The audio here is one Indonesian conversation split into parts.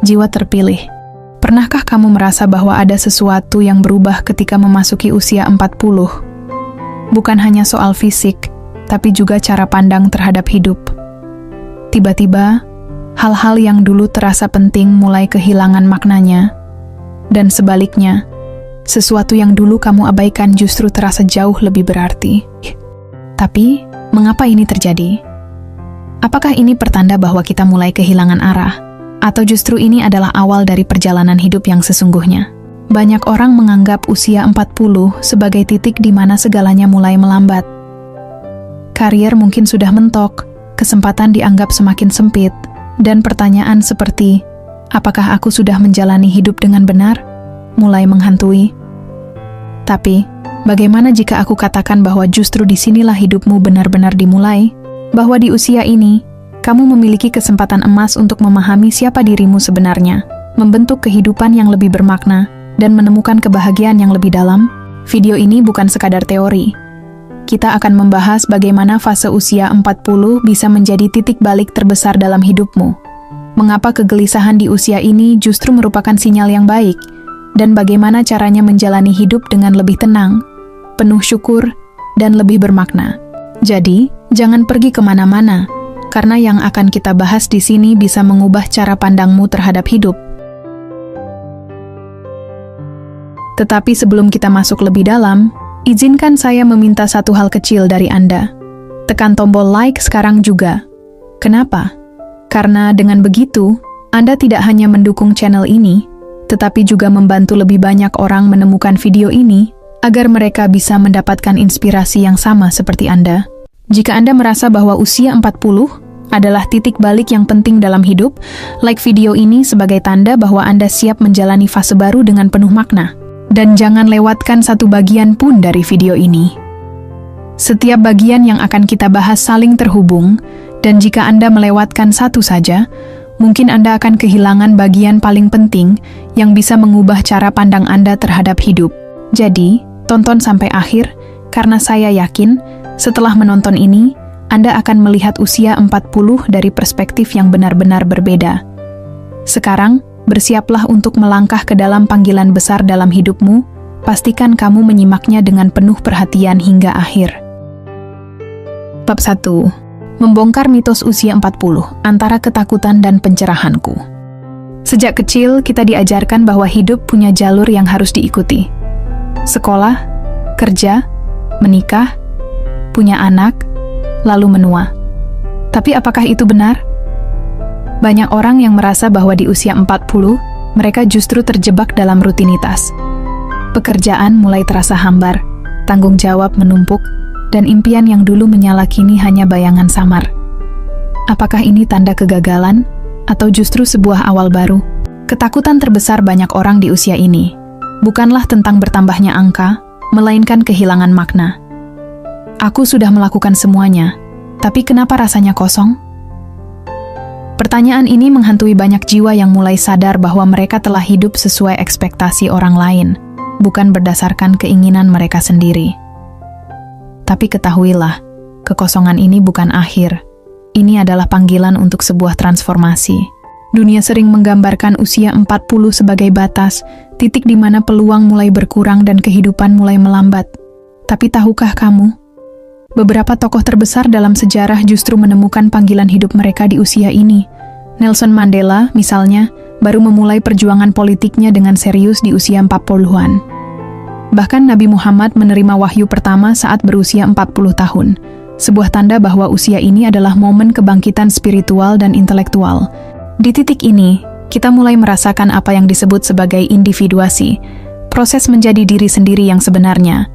jiwa terpilih. Pernahkah kamu merasa bahwa ada sesuatu yang berubah ketika memasuki usia 40? Bukan hanya soal fisik, tapi juga cara pandang terhadap hidup. Tiba-tiba, hal-hal yang dulu terasa penting mulai kehilangan maknanya, dan sebaliknya, sesuatu yang dulu kamu abaikan justru terasa jauh lebih berarti. Tapi, mengapa ini terjadi? Apakah ini pertanda bahwa kita mulai kehilangan arah? Atau justru ini adalah awal dari perjalanan hidup yang sesungguhnya? Banyak orang menganggap usia 40 sebagai titik di mana segalanya mulai melambat. Karier mungkin sudah mentok, kesempatan dianggap semakin sempit, dan pertanyaan seperti, apakah aku sudah menjalani hidup dengan benar? Mulai menghantui. Tapi, bagaimana jika aku katakan bahwa justru disinilah hidupmu benar-benar dimulai? Bahwa di usia ini, kamu memiliki kesempatan emas untuk memahami siapa dirimu sebenarnya, membentuk kehidupan yang lebih bermakna, dan menemukan kebahagiaan yang lebih dalam. Video ini bukan sekadar teori. Kita akan membahas bagaimana fase usia 40 bisa menjadi titik balik terbesar dalam hidupmu. Mengapa kegelisahan di usia ini justru merupakan sinyal yang baik, dan bagaimana caranya menjalani hidup dengan lebih tenang, penuh syukur, dan lebih bermakna. Jadi, jangan pergi kemana-mana, karena yang akan kita bahas di sini bisa mengubah cara pandangmu terhadap hidup. Tetapi sebelum kita masuk lebih dalam, izinkan saya meminta satu hal kecil dari Anda. Tekan tombol like sekarang juga. Kenapa? Karena dengan begitu, Anda tidak hanya mendukung channel ini, tetapi juga membantu lebih banyak orang menemukan video ini, agar mereka bisa mendapatkan inspirasi yang sama seperti Anda. Jika Anda merasa bahwa usia 40 adalah titik balik yang penting dalam hidup, like video ini sebagai tanda bahwa Anda siap menjalani fase baru dengan penuh makna. Dan jangan lewatkan satu bagian pun dari video ini. Setiap bagian yang akan kita bahas saling terhubung, dan jika Anda melewatkan satu saja, mungkin Anda akan kehilangan bagian paling penting yang bisa mengubah cara pandang Anda terhadap hidup. Jadi, tonton sampai akhir, karena saya yakin, setelah menonton ini, Anda akan melihat usia 40 dari perspektif yang benar-benar berbeda. Sekarang, bersiaplah untuk melangkah ke dalam panggilan besar dalam hidupmu. Pastikan kamu menyimaknya dengan penuh perhatian hingga akhir. Bab 1. Membongkar mitos usia 40, antara ketakutan dan pencerahanku. Sejak kecil, kita diajarkan bahwa hidup punya jalur yang harus diikuti. Sekolah, kerja, menikah, punya anak, lalu menua. Tapi apakah itu benar? Banyak orang yang merasa bahwa di usia 40, mereka justru terjebak dalam rutinitas. Pekerjaan mulai terasa hambar, tanggung jawab menumpuk, dan impian yang dulu menyala kini hanya bayangan samar. Apakah ini tanda kegagalan, atau justru sebuah awal baru? Ketakutan terbesar banyak orang di usia ini bukanlah tentang bertambahnya angka, melainkan kehilangan makna. Aku sudah melakukan semuanya, tapi kenapa rasanya kosong? Pertanyaan ini menghantui banyak jiwa yang mulai sadar bahwa mereka telah hidup sesuai ekspektasi orang lain, bukan berdasarkan keinginan mereka sendiri. Tapi ketahuilah, kekosongan ini bukan akhir. Ini adalah panggilan untuk sebuah transformasi. Dunia sering menggambarkan usia 40 sebagai batas, titik di mana peluang mulai berkurang dan kehidupan mulai melambat. Tapi tahukah kamu? Beberapa tokoh terbesar dalam sejarah justru menemukan panggilan hidup mereka di usia ini. Nelson Mandela, misalnya, baru memulai perjuangan politiknya dengan serius di usia 40-an. Bahkan Nabi Muhammad menerima wahyu pertama saat berusia 40 tahun, sebuah tanda bahwa usia ini adalah momen kebangkitan spiritual dan intelektual. Di titik ini, kita mulai merasakan apa yang disebut sebagai individuasi, proses menjadi diri sendiri yang sebenarnya.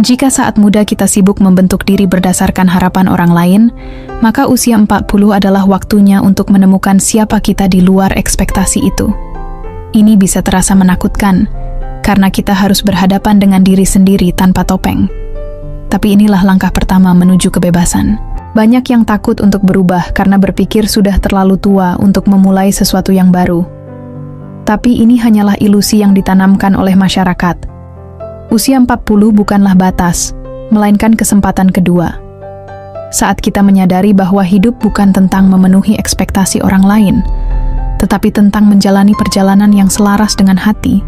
Jika saat muda kita sibuk membentuk diri berdasarkan harapan orang lain, maka usia 40 adalah waktunya untuk menemukan siapa kita di luar ekspektasi itu. Ini bisa terasa menakutkan, karena kita harus berhadapan dengan diri sendiri tanpa topeng. Tapi inilah langkah pertama menuju kebebasan. Banyak yang takut untuk berubah karena berpikir sudah terlalu tua untuk memulai sesuatu yang baru. Tapi ini hanyalah ilusi yang ditanamkan oleh masyarakat. Usia 40 bukanlah batas, melainkan kesempatan kedua. Saat kita menyadari bahwa hidup bukan tentang memenuhi ekspektasi orang lain, tetapi tentang menjalani perjalanan yang selaras dengan hati,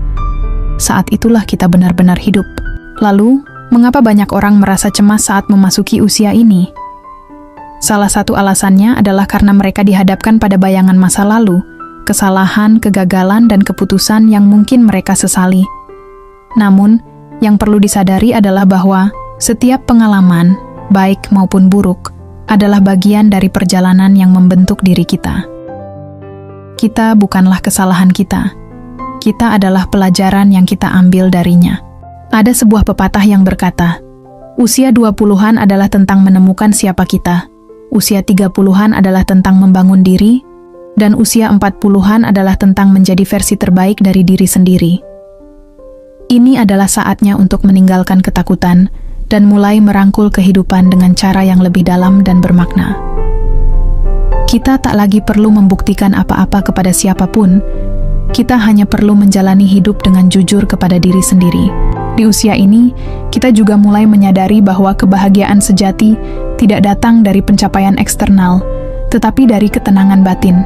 saat itulah kita benar-benar hidup. Lalu, mengapa banyak orang merasa cemas saat memasuki usia ini? Salah satu alasannya adalah karena mereka dihadapkan pada bayangan masa lalu, kesalahan, kegagalan, dan keputusan yang mungkin mereka sesali. Namun, yang perlu disadari adalah bahwa setiap pengalaman, baik maupun buruk, adalah bagian dari perjalanan yang membentuk diri kita. Kita bukanlah kesalahan kita. Kita adalah pelajaran yang kita ambil darinya. Ada sebuah pepatah yang berkata, usia 20-an adalah tentang menemukan siapa kita, usia 30-an adalah tentang membangun diri, dan usia 40-an adalah tentang menjadi versi terbaik dari diri sendiri. Ini adalah saatnya untuk meninggalkan ketakutan dan mulai merangkul kehidupan dengan cara yang lebih dalam dan bermakna. Kita tak lagi perlu membuktikan apa-apa kepada siapapun, kita hanya perlu menjalani hidup dengan jujur kepada diri sendiri. Di usia ini, kita juga mulai menyadari bahwa kebahagiaan sejati tidak datang dari pencapaian eksternal, tetapi dari ketenangan batin.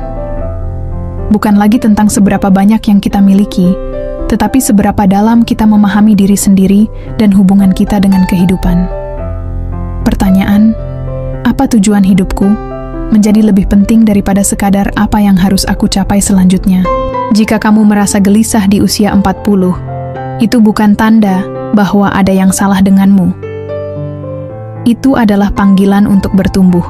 Bukan lagi tentang seberapa banyak yang kita miliki, tetapi seberapa dalam kita memahami diri sendiri dan hubungan kita dengan kehidupan. Pertanyaan, apa tujuan hidupku? Menjadi lebih penting daripada sekadar apa yang harus aku capai selanjutnya. Jika kamu merasa gelisah di usia 40, itu bukan tanda bahwa ada yang salah denganmu. Itu adalah panggilan untuk bertumbuh.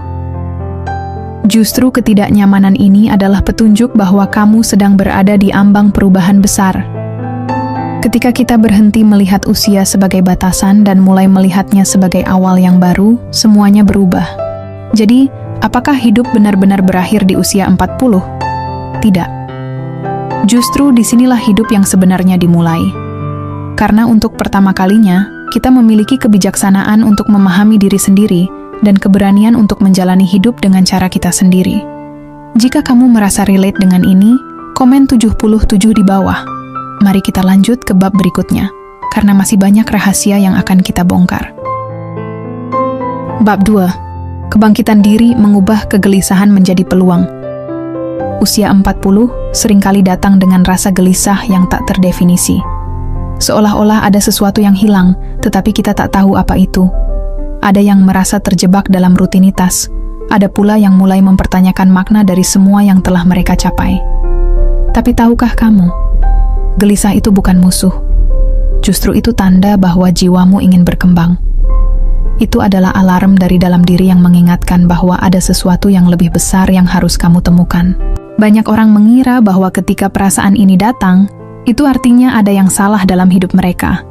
Justru ketidaknyamanan ini adalah petunjuk bahwa kamu sedang berada di ambang perubahan besar. Ketika kita berhenti melihat usia sebagai batasan dan mulai melihatnya sebagai awal yang baru, semuanya berubah. Jadi, apakah hidup benar-benar berakhir di usia 40? Tidak. Justru disinilah hidup yang sebenarnya dimulai. Karena untuk pertama kalinya, kita memiliki kebijaksanaan untuk memahami diri sendiri dan keberanian untuk menjalani hidup dengan cara kita sendiri. Jika kamu merasa relate dengan ini, komen 77 di bawah. Mari kita lanjut ke bab berikutnya, karena masih banyak rahasia yang akan kita bongkar. Bab 2. Kebangkitan diri mengubah kegelisahan menjadi peluang. Usia 40 seringkali datang dengan rasa gelisah yang tak terdefinisi. Seolah-olah ada sesuatu yang hilang, tetapi kita tak tahu apa itu. Ada yang merasa terjebak dalam rutinitas, ada pula yang mulai mempertanyakan makna dari semua yang telah mereka capai. Tapi tahukah kamu? Gelisah itu bukan musuh. Justru itu tanda bahwa jiwamu ingin berkembang. Itu adalah alarm dari dalam diri yang mengingatkan bahwa ada sesuatu yang lebih besar yang harus kamu temukan. Banyak orang mengira bahwa ketika perasaan ini datang, itu artinya ada yang salah dalam hidup mereka.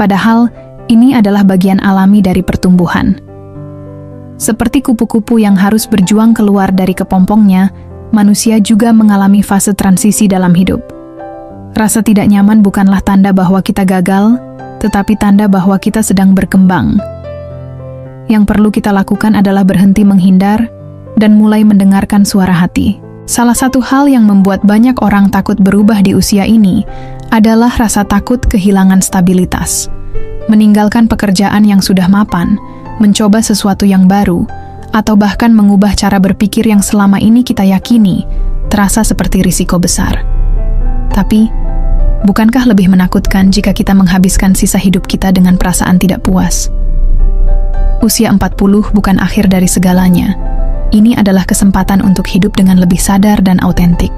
Padahal, ini adalah bagian alami dari pertumbuhan. Seperti kupu-kupu yang harus berjuang keluar dari kepompongnya, manusia juga mengalami fase transisi dalam hidup. Rasa tidak nyaman bukanlah tanda bahwa kita gagal, tetapi tanda bahwa kita sedang berkembang. Yang perlu kita lakukan adalah berhenti menghindar dan mulai mendengarkan suara hati. Salah satu hal yang membuat banyak orang takut berubah di usia ini adalah rasa takut kehilangan stabilitas. Meninggalkan pekerjaan yang sudah mapan, mencoba sesuatu yang baru, atau bahkan mengubah cara berpikir yang selama ini kita yakini terasa seperti risiko besar. Tapi, bukankah lebih menakutkan jika kita menghabiskan sisa hidup kita dengan perasaan tidak puas? Usia 40 bukan akhir dari segalanya. Ini adalah kesempatan untuk hidup dengan lebih sadar dan autentik.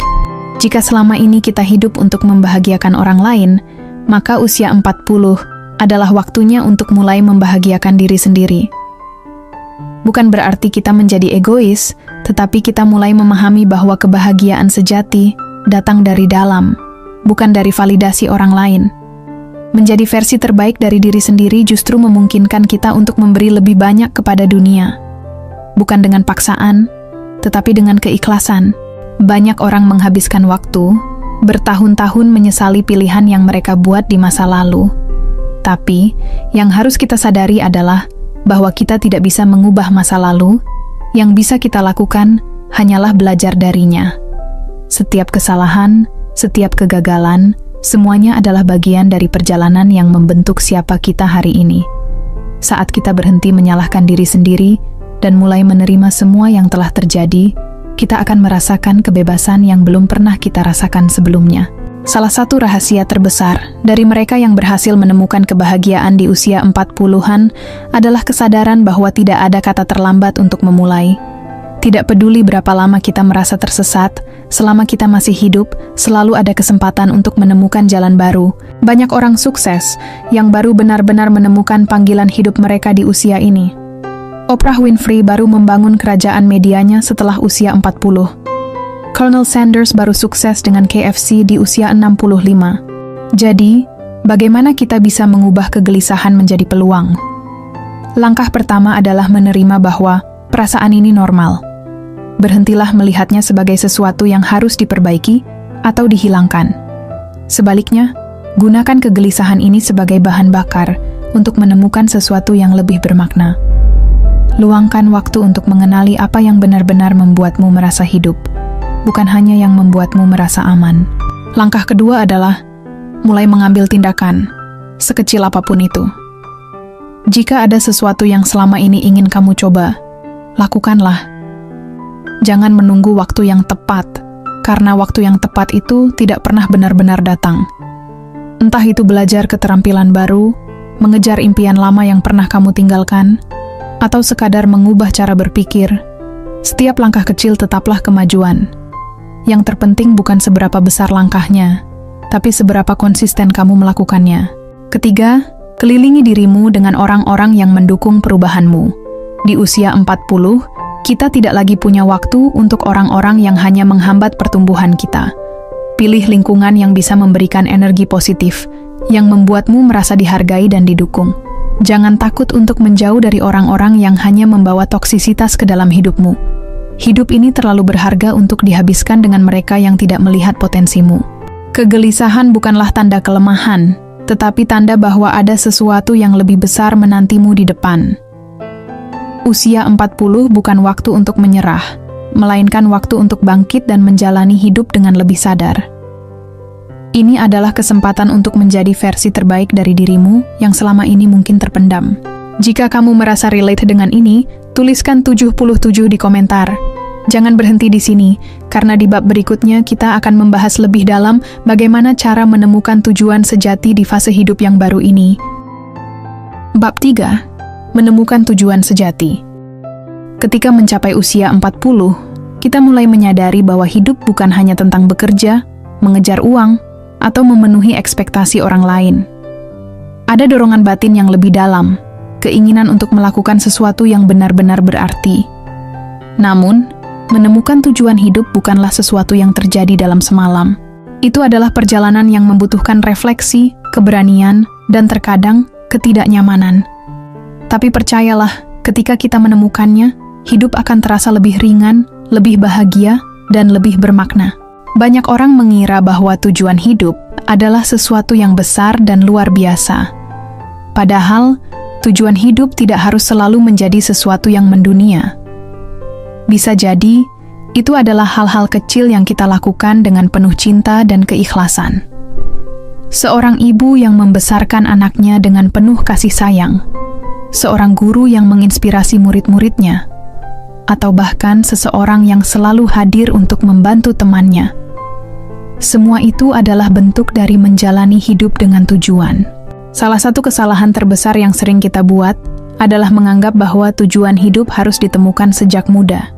Jika selama ini kita hidup untuk membahagiakan orang lain, maka usia 40 adalah waktunya untuk mulai membahagiakan diri sendiri. Bukan berarti kita menjadi egois, tetapi kita mulai memahami bahwa kebahagiaan sejati datang dari dalam, bukan dari validasi orang lain. Menjadi versi terbaik dari diri sendiri justru memungkinkan kita untuk memberi lebih banyak kepada dunia. Bukan dengan paksaan, tetapi dengan keikhlasan. Banyak orang menghabiskan waktu, bertahun-tahun menyesali pilihan yang mereka buat di masa lalu. Tapi, yang harus kita sadari adalah bahwa kita tidak bisa mengubah masa lalu, yang bisa kita lakukan hanyalah belajar darinya. Setiap kesalahan, setiap kegagalan, semuanya adalah bagian dari perjalanan yang membentuk siapa kita hari ini. Saat kita berhenti menyalahkan diri sendiri dan mulai menerima semua yang telah terjadi, kita akan merasakan kebebasan yang belum pernah kita rasakan sebelumnya. Salah satu rahasia terbesar dari mereka yang berhasil menemukan kebahagiaan di usia 40-an adalah kesadaran bahwa tidak ada kata terlambat untuk memulai. Tidak peduli berapa lama kita merasa tersesat, selama kita masih hidup, selalu ada kesempatan untuk menemukan jalan baru. Banyak orang sukses yang baru benar-benar menemukan panggilan hidup mereka di usia ini. Oprah Winfrey baru membangun kerajaan medianya setelah usia 40. Colonel Sanders baru sukses dengan KFC di usia 65. Jadi, bagaimana kita bisa mengubah kegelisahan menjadi peluang? Langkah pertama adalah menerima bahwa perasaan ini normal. Berhentilah melihatnya sebagai sesuatu yang harus diperbaiki atau dihilangkan. Sebaliknya, gunakan kegelisahan ini sebagai bahan bakar untuk menemukan sesuatu yang lebih bermakna. Luangkan waktu untuk mengenali apa yang benar-benar membuatmu merasa hidup, bukan hanya yang membuatmu merasa aman. Langkah kedua adalah mulai mengambil tindakan, sekecil apapun itu. Jika ada sesuatu yang selama ini ingin kamu coba, lakukanlah. Jangan menunggu waktu yang tepat, karena waktu yang tepat itu tidak pernah benar-benar datang. Entah itu belajar keterampilan baru, mengejar impian lama yang pernah kamu tinggalkan, atau sekadar mengubah cara berpikir, setiap langkah kecil tetaplah kemajuan. Yang terpenting bukan seberapa besar langkahnya, tapi seberapa konsisten kamu melakukannya. Ketiga, kelilingi dirimu dengan orang-orang yang mendukung perubahanmu. Di usia 40, kita tidak lagi punya waktu untuk orang-orang yang hanya menghambat pertumbuhan kita. Pilih lingkungan yang bisa memberikan energi positif, yang membuatmu merasa dihargai dan didukung. Jangan takut untuk menjauh dari orang-orang yang hanya membawa toksisitas ke dalam hidupmu. Hidup ini terlalu berharga untuk dihabiskan dengan mereka yang tidak melihat potensimu. Kegelisahan bukanlah tanda kelemahan, tetapi tanda bahwa ada sesuatu yang lebih besar menantimu di depan. Usia 40 bukan waktu untuk menyerah, melainkan waktu untuk bangkit dan menjalani hidup dengan lebih sadar. Ini adalah kesempatan untuk menjadi versi terbaik dari dirimu yang selama ini mungkin terpendam. Jika kamu merasa relate dengan ini, tuliskan 77 di komentar. Jangan berhenti di sini, karena di bab berikutnya kita akan membahas lebih dalam bagaimana cara menemukan tujuan sejati di fase hidup yang baru ini. Bab 3. Menemukan tujuan sejati. Ketika mencapai usia 40, kita mulai menyadari bahwa hidup bukan hanya tentang bekerja, mengejar uang, atau memenuhi ekspektasi orang lain. Ada dorongan batin yang lebih dalam, keinginan untuk melakukan sesuatu yang benar-benar berarti. Namun, menemukan tujuan hidup bukanlah sesuatu yang terjadi dalam semalam. Itu adalah perjalanan yang membutuhkan refleksi, keberanian, dan terkadang ketidaknyamanan. Tapi percayalah, ketika kita menemukannya, hidup akan terasa lebih ringan, lebih bahagia, dan lebih bermakna. Banyak orang mengira bahwa tujuan hidup adalah sesuatu yang besar dan luar biasa. Padahal, tujuan hidup tidak harus selalu menjadi sesuatu yang mendunia. Bisa jadi, itu adalah hal-hal kecil yang kita lakukan dengan penuh cinta dan keikhlasan. Seorang ibu yang membesarkan anaknya dengan penuh kasih sayang, seorang guru yang menginspirasi murid-muridnya, atau bahkan seseorang yang selalu hadir untuk membantu temannya. Semua itu adalah bentuk dari menjalani hidup dengan tujuan. Salah satu kesalahan terbesar yang sering kita buat adalah menganggap bahwa tujuan hidup harus ditemukan sejak muda.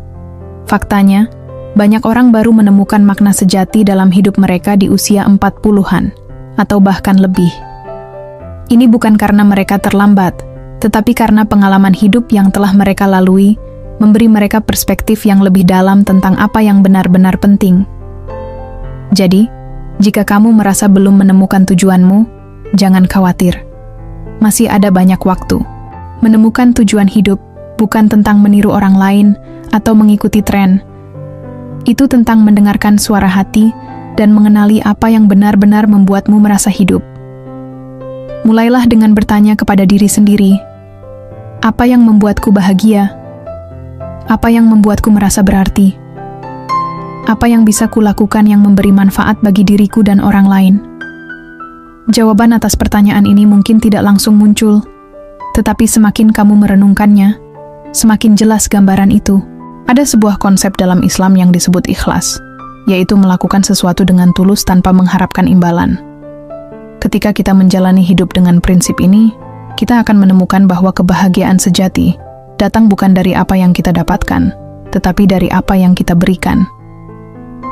Faktanya, banyak orang baru menemukan makna sejati dalam hidup mereka di usia 40-an, atau bahkan lebih. Ini bukan karena mereka terlambat, tetapi karena pengalaman hidup yang telah mereka lalui memberi mereka perspektif yang lebih dalam tentang apa yang benar-benar penting. Jadi, jika kamu merasa belum menemukan tujuanmu, jangan khawatir. Masih ada banyak waktu. Menemukan tujuan hidup bukan tentang meniru orang lain atau mengikuti tren. Itu tentang mendengarkan suara hati dan mengenali apa yang benar-benar membuatmu merasa hidup. Mulailah dengan bertanya kepada diri sendiri, apa yang membuatku bahagia? Apa yang membuatku merasa berarti? Apa yang bisa kulakukan yang memberi manfaat bagi diriku dan orang lain? Jawaban atas pertanyaan ini mungkin tidak langsung muncul, tetapi semakin kamu merenungkannya, semakin jelas gambaran itu. Ada sebuah konsep dalam Islam yang disebut ikhlas, yaitu melakukan sesuatu dengan tulus tanpa mengharapkan imbalan. Ketika kita menjalani hidup dengan prinsip ini, kita akan menemukan bahwa kebahagiaan sejati datang bukan dari apa yang kita dapatkan, tetapi dari apa yang kita berikan.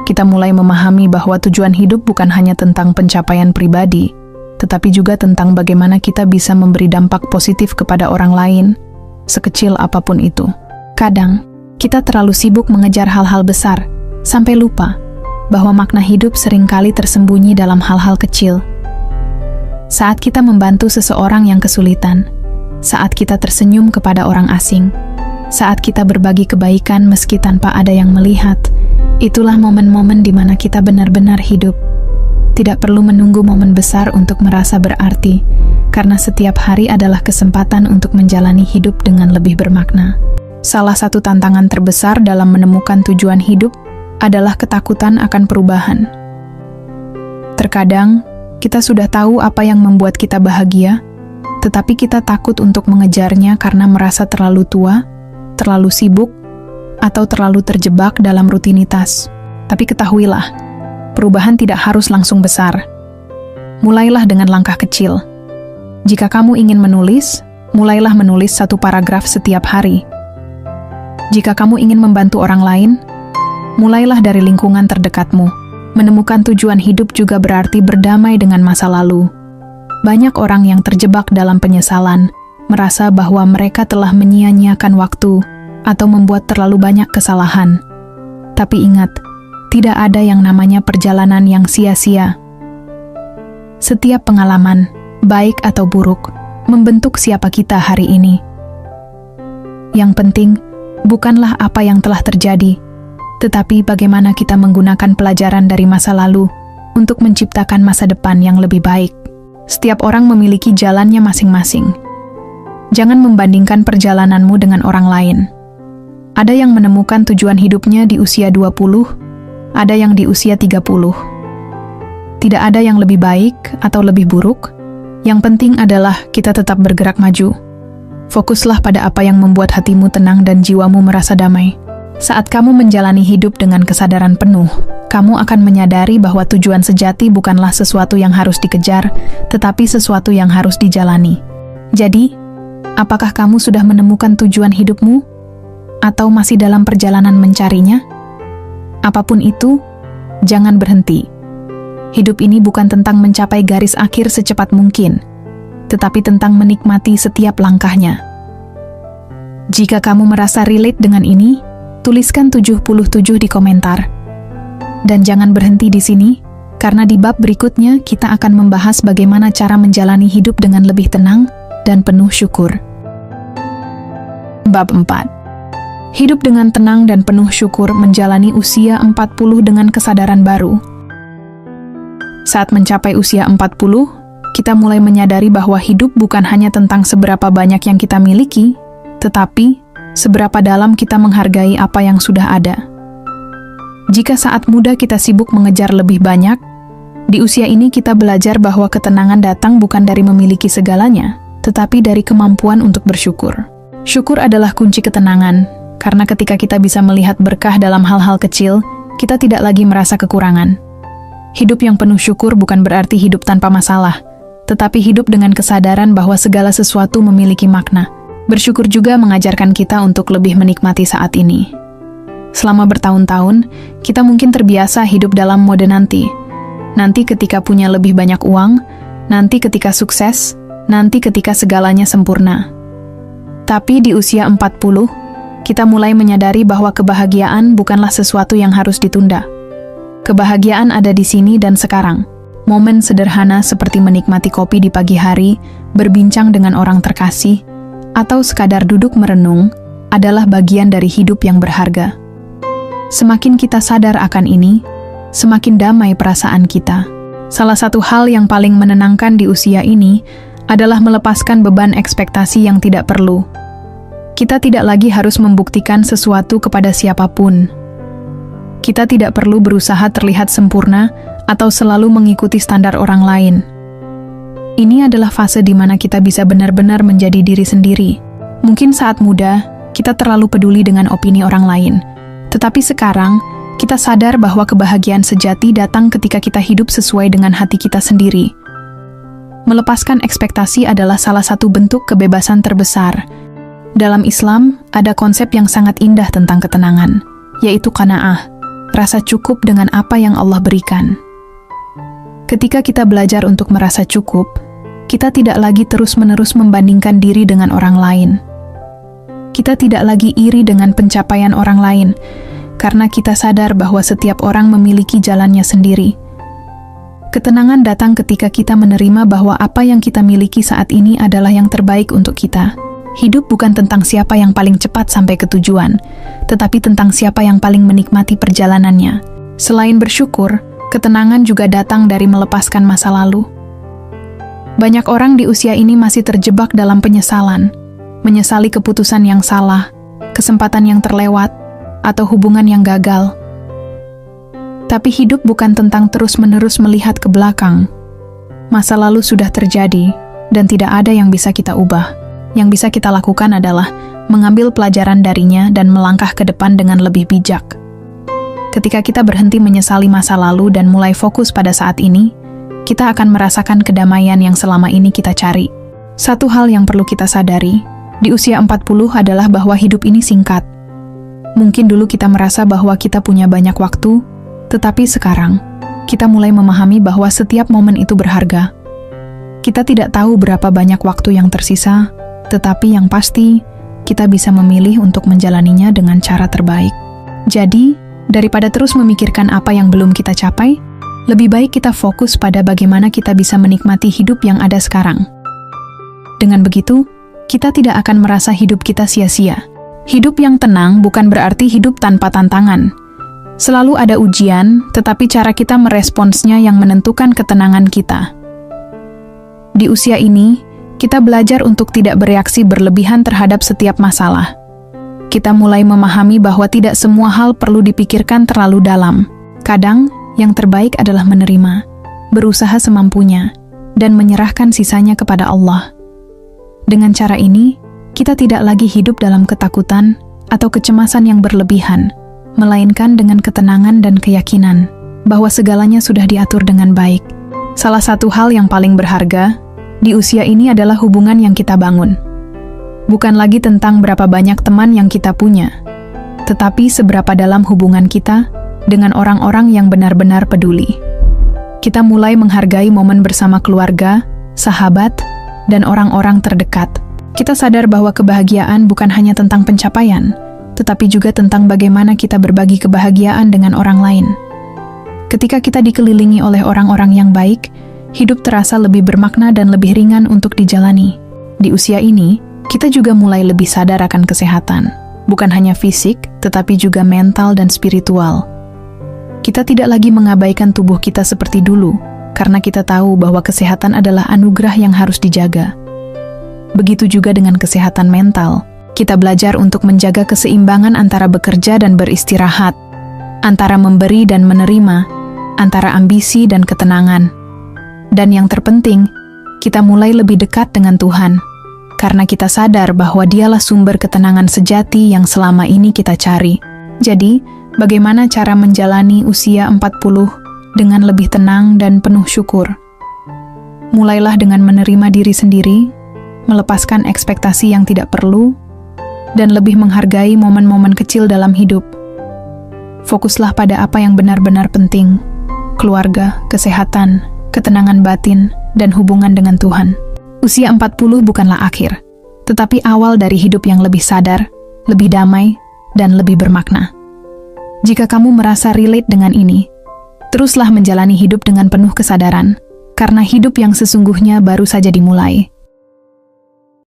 Kita mulai memahami bahwa tujuan hidup bukan hanya tentang pencapaian pribadi, tetapi juga tentang bagaimana kita bisa memberi dampak positif kepada orang lain, sekecil apapun itu. Kadang, kita terlalu sibuk mengejar hal-hal besar, sampai lupa bahwa makna hidup seringkali tersembunyi dalam hal-hal kecil. Saat kita membantu seseorang yang kesulitan, saat kita tersenyum kepada orang asing, saat kita berbagi kebaikan meski tanpa ada yang melihat, itulah momen-momen di mana kita benar-benar hidup. Tidak perlu menunggu momen besar untuk merasa berarti, karena setiap hari adalah kesempatan untuk menjalani hidup dengan lebih bermakna. Salah satu tantangan terbesar dalam menemukan tujuan hidup adalah ketakutan akan perubahan. Terkadang, kita sudah tahu apa yang membuat kita bahagia, tetapi kita takut untuk mengejarnya karena merasa terlalu tua, terlalu sibuk, atau terlalu terjebak dalam rutinitas. Tapi ketahuilah, perubahan tidak harus langsung besar. Mulailah dengan langkah kecil. Jika kamu ingin menulis, mulailah menulis 1 paragraf setiap hari. Jika kamu ingin membantu orang lain, mulailah dari lingkungan terdekatmu. Menemukan tujuan hidup juga berarti berdamai dengan masa lalu. Banyak orang yang terjebak dalam penyesalan, merasa bahwa mereka telah menyia-nyiakan waktu atau membuat terlalu banyak kesalahan. Tapi ingat, tidak ada yang namanya perjalanan yang sia-sia. Setiap pengalaman, baik atau buruk, membentuk siapa kita hari ini. Yang penting, bukanlah apa yang telah terjadi, tetapi bagaimana kita menggunakan pelajaran dari masa lalu untuk menciptakan masa depan yang lebih baik. Setiap orang memiliki jalannya masing-masing. Jangan membandingkan perjalananmu dengan orang lain. Ada yang menemukan tujuan hidupnya di usia 20, ada yang di usia 30. Tidak ada yang lebih baik atau lebih buruk. Yang penting adalah kita tetap bergerak maju. Fokuslah pada apa yang membuat hatimu tenang dan jiwamu merasa damai. Saat kamu menjalani hidup dengan kesadaran penuh, kamu akan menyadari bahwa tujuan sejati bukanlah sesuatu yang harus dikejar, tetapi sesuatu yang harus dijalani. Jadi, apakah kamu sudah menemukan tujuan hidupmu? Atau masih dalam perjalanan mencarinya? Apapun itu, jangan berhenti. Hidup ini bukan tentang mencapai garis akhir secepat mungkin, tetapi tentang menikmati setiap langkahnya. Jika kamu merasa relate dengan ini, tuliskan 77 di komentar. Dan jangan berhenti di sini, karena di bab berikutnya kita akan membahas bagaimana cara menjalani hidup dengan lebih tenang dan penuh syukur. Bab 4. Hidup dengan tenang dan penuh syukur menjalani usia 40 dengan kesadaran baru. Saat mencapai usia 40, kita mulai menyadari bahwa hidup bukan hanya tentang seberapa banyak yang kita miliki, tetapi seberapa dalam kita menghargai apa yang sudah ada. Jika saat muda kita sibuk mengejar lebih banyak, di usia ini kita belajar bahwa ketenangan datang bukan dari memiliki segalanya, tetapi dari kemampuan untuk bersyukur. Syukur adalah kunci ketenangan, karena ketika kita bisa melihat berkah dalam hal-hal kecil, kita tidak lagi merasa kekurangan. Hidup yang penuh syukur bukan berarti hidup tanpa masalah, tetapi hidup dengan kesadaran bahwa segala sesuatu memiliki makna. Bersyukur juga mengajarkan kita untuk lebih menikmati saat ini. Selama bertahun-tahun, kita mungkin terbiasa hidup dalam mode nanti. Nanti ketika punya lebih banyak uang, nanti ketika sukses, nanti ketika segalanya sempurna. Tapi di usia 40, kita mulai menyadari bahwa kebahagiaan bukanlah sesuatu yang harus ditunda. Kebahagiaan ada di sini dan sekarang. Momen sederhana seperti menikmati kopi di pagi hari, berbincang dengan orang terkasih, atau sekadar duduk merenung adalah bagian dari hidup yang berharga. Semakin kita sadar akan ini, semakin damai perasaan kita. Salah satu hal yang paling menenangkan di usia ini adalah melepaskan beban ekspektasi yang tidak perlu. Kita tidak lagi harus membuktikan sesuatu kepada siapapun. Kita tidak perlu berusaha terlihat sempurna atau selalu mengikuti standar orang lain. Ini adalah fase di mana kita bisa benar-benar menjadi diri sendiri. Mungkin saat muda, kita terlalu peduli dengan opini orang lain. Tetapi sekarang, kita sadar bahwa kebahagiaan sejati datang ketika kita hidup sesuai dengan hati kita sendiri. Melepaskan ekspektasi adalah salah satu bentuk kebebasan terbesar. Dalam Islam, ada konsep yang sangat indah tentang ketenangan, yaitu qanaah, rasa cukup dengan apa yang Allah berikan. Ketika kita belajar untuk merasa cukup, kita tidak lagi terus-menerus membandingkan diri dengan orang lain. Kita tidak lagi iri dengan pencapaian orang lain, karena kita sadar bahwa setiap orang memiliki jalannya sendiri. Ketenangan datang ketika kita menerima bahwa apa yang kita miliki saat ini adalah yang terbaik untuk kita. Hidup bukan tentang siapa yang paling cepat sampai ke tujuan, tetapi tentang siapa yang paling menikmati perjalanannya. Selain bersyukur, ketenangan juga datang dari melepaskan masa lalu. Banyak orang di usia ini masih terjebak dalam penyesalan, menyesali keputusan yang salah, kesempatan yang terlewat, atau hubungan yang gagal. Tapi hidup bukan tentang terus-menerus melihat ke belakang. Masa lalu sudah terjadi, dan tidak ada yang bisa kita ubah. Yang bisa kita lakukan adalah mengambil pelajaran darinya dan melangkah ke depan dengan lebih bijak. Ketika kita berhenti menyesali masa lalu dan mulai fokus pada saat ini, kita akan merasakan kedamaian yang selama ini kita cari. Satu hal yang perlu kita sadari, di usia 40 adalah bahwa hidup ini singkat. Mungkin dulu kita merasa bahwa kita punya banyak waktu, tetapi sekarang, kita mulai memahami bahwa setiap momen itu berharga. Kita tidak tahu berapa banyak waktu yang tersisa, tetapi yang pasti, kita bisa memilih untuk menjalaninya dengan cara terbaik. Jadi, daripada terus memikirkan apa yang belum kita capai, lebih baik kita fokus pada bagaimana kita bisa menikmati hidup yang ada sekarang. Dengan begitu, kita tidak akan merasa hidup kita sia-sia. Hidup yang tenang bukan berarti hidup tanpa tantangan. Selalu ada ujian, tetapi cara kita meresponsnya yang menentukan ketenangan kita. Di usia ini, kita belajar untuk tidak bereaksi berlebihan terhadap setiap masalah. Kita mulai memahami bahwa tidak semua hal perlu dipikirkan terlalu dalam. Kadang, yang terbaik adalah menerima, berusaha semampunya, dan menyerahkan sisanya kepada Allah. Dengan cara ini, kita tidak lagi hidup dalam ketakutan atau kecemasan yang berlebihan, melainkan dengan ketenangan dan keyakinan bahwa segalanya sudah diatur dengan baik. Salah satu hal yang paling berharga di usia ini adalah hubungan yang kita bangun. Bukan lagi tentang berapa banyak teman yang kita punya, tetapi seberapa dalam hubungan kita dengan orang-orang yang benar-benar peduli. Kita mulai menghargai momen bersama keluarga, sahabat, dan orang-orang terdekat. Kita sadar bahwa kebahagiaan bukan hanya tentang pencapaian, tetapi juga tentang bagaimana kita berbagi kebahagiaan dengan orang lain. Ketika kita dikelilingi oleh orang-orang yang baik, hidup terasa lebih bermakna dan lebih ringan untuk dijalani. Di usia ini, kita juga mulai lebih sadar akan kesehatan, bukan hanya fisik, tetapi juga mental dan spiritual. Kita tidak lagi mengabaikan tubuh kita seperti dulu, karena kita tahu bahwa kesehatan adalah anugerah yang harus dijaga. Begitu juga dengan kesehatan mental. Kita belajar untuk menjaga keseimbangan antara bekerja dan beristirahat, antara memberi dan menerima, antara ambisi dan ketenangan. Dan yang terpenting, kita mulai lebih dekat dengan Tuhan, karena kita sadar bahwa Dialah sumber ketenangan sejati yang selama ini kita cari. Jadi, bagaimana cara menjalani usia 40 dengan lebih tenang dan penuh syukur? Mulailah dengan menerima diri sendiri, melepaskan ekspektasi yang tidak perlu, dan lebih menghargai momen-momen kecil dalam hidup. Fokuslah pada apa yang benar-benar penting: keluarga, kesehatan, ketenangan batin, dan hubungan dengan Tuhan. Usia 40 bukanlah akhir, tetapi awal dari hidup yang lebih sadar, lebih damai, dan lebih bermakna. Jika kamu merasa relate dengan ini, teruslah menjalani hidup dengan penuh kesadaran, karena hidup yang sesungguhnya baru saja dimulai.